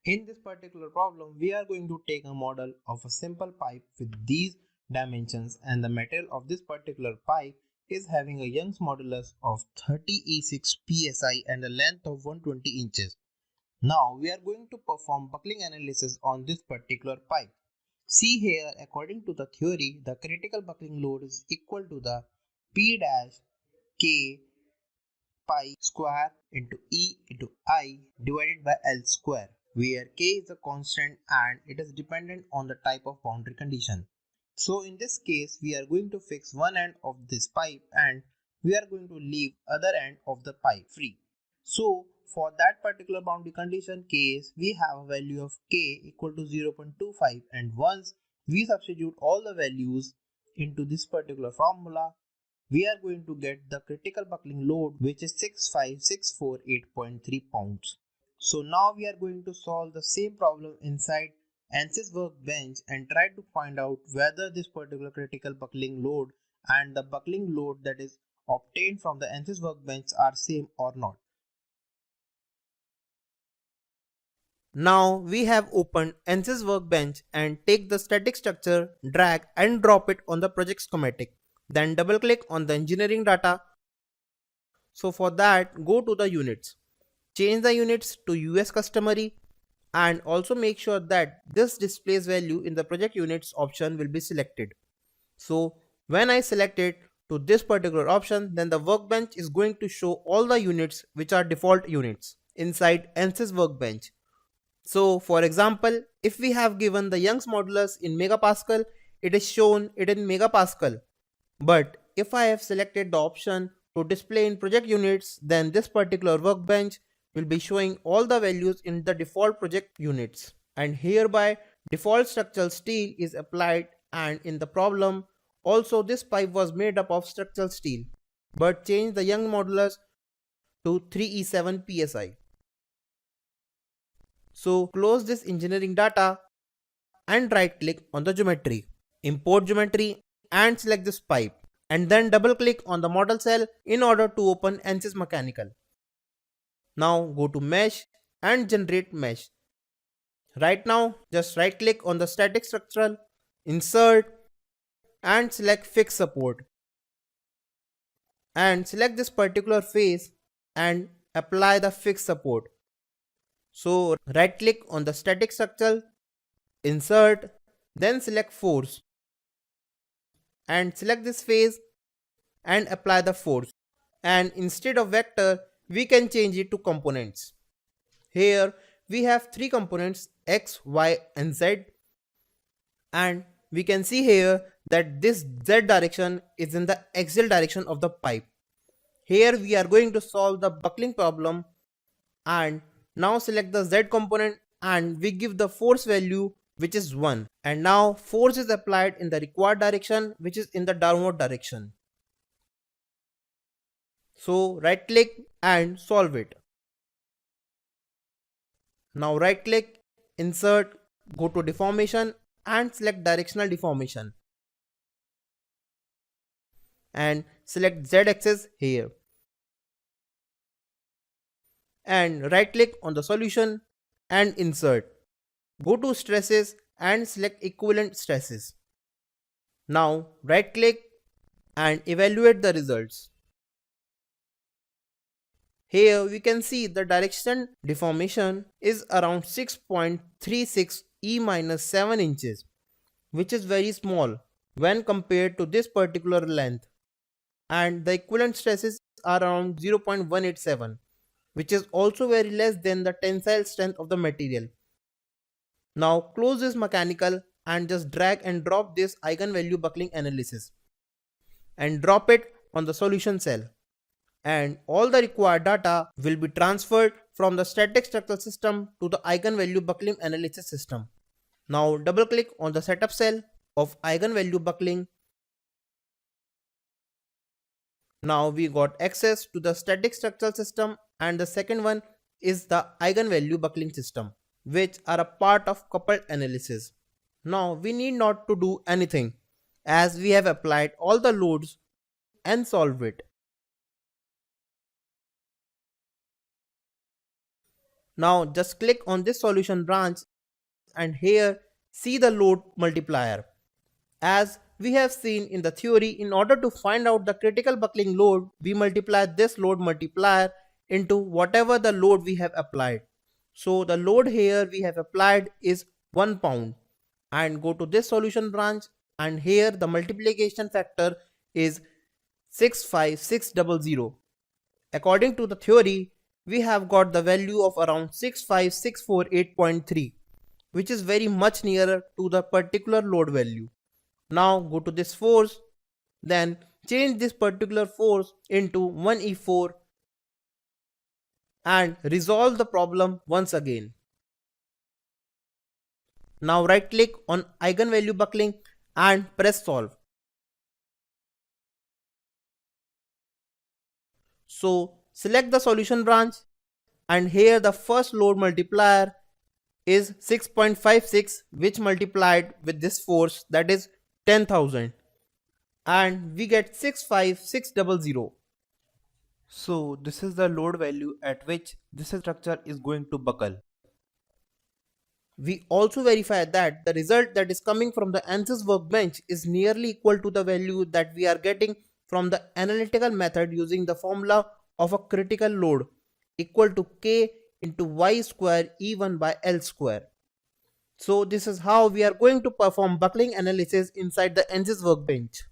In this particular problem, we are going to take a model of a simple pipe with these dimensions, and the material of this particular pipe is having a Young's modulus of 30E6 psi and a length of 120 inches. Now we are going to perform buckling analysis on this particular pipe. See here, according to the theory, the critical buckling load is equal to the P dash K pi square into E into I divided by L square, where K is a constant and it is dependent on the type of boundary condition. So in this case, we are going to fix one end of this pipe and we are going to leave other end of the pipe free. So for that particular boundary condition case, we have a value of K equal to 0.25, and once we substitute all the values into this particular formula, we are going to get the critical buckling load, which is 65648.3 pounds. So now we are going to solve the same problem inside Ansys workbench and try to find out whether this particular critical buckling load and the buckling load that is obtained from the Ansys workbench are same or not. Now we have opened Ansys workbench and take the static structure, drag and drop it on the project schematic. Then double click on the engineering data. So for that, go to the units. Change the units to US customary and also make sure that this displays value in the project units option will be selected. So when I select it to this particular option, then the workbench is going to show all the units which are default units inside Ansys workbench. So for example, if we have given the Young's modulus in megapascal, it is shown it in megapascal. But if I have selected the option to display in project units, then this particular workbench will be showing all the values in the default project units. And hereby default structural steel is applied, and in the problem also this pipe was made up of structural steel, but change the Young modulus to 3E7 psi. So close this engineering data and right click on the geometry, import geometry and select this pipe, and then double click on the model cell in order to open Ansys Mechanical. Now go to mesh and generate mesh. Right now just right click on the static structural, insert and select fix support, and select this particular face and apply the fix support. So right click on the static structure, insert, then select force and select this face and apply the force, and instead of vector we can change it to components. Here we have three components, X, Y and Z, and we can see here that this Z direction is in the axial direction of the pipe. Here we are going to solve the buckling problem, and now select the Z component and we give the force value which is 1, and now force is applied in the required direction, which is in the downward direction. So right click and solve it. Now right click, insert, go to deformation and select directional deformation and select Z axis here, and right click on the solution and insert. Go to stresses and select equivalent stresses. Now right click and evaluate the results. Here we can see the direction deformation is around 6.36 E-7 inches, which is very small when compared to this particular length, and the equivalent stresses are around 0.187, which is also very less than the tensile strength of the material. Now close this mechanical and just drag and drop this eigenvalue buckling analysis and drop it on the solution cell, and all the required data will be transferred from the static structural system to the eigenvalue buckling analysis system. Now double click on the setup cell of eigenvalue buckling. Now we got access to the static structural system, and the second one is the eigenvalue buckling system, which are a part of coupled analysis. Now we need not to do anything as we have applied all the loads and solve it. Now just click on this solution branch and here see the load multiplier. As we have seen in the theory, in order to find out the critical buckling load, we multiply this load multiplier into whatever the load we have applied. So the load here we have applied is 1 pound, and go to this solution branch and here the multiplication factor is 65600. According to the theory, we have got the value of around 65648.3, which is very much nearer to the particular load value. Now go to this force, then change this particular force into 1E4 and resolve the problem once again. Now right click on eigenvalue buckling and press solve. So select the solution branch and here the first load multiplier is 6.56, which multiplied with this force, that is 10,000, and we get 65600. So this is the load value at which this structure is going to buckle. We also verify that the result that is coming from the Ansys workbench is nearly equal to the value that we are getting from the analytical method using the formula of a critical load equal to K into Y square E1 by L square. So this is how we are going to perform buckling analysis inside the Ansys workbench.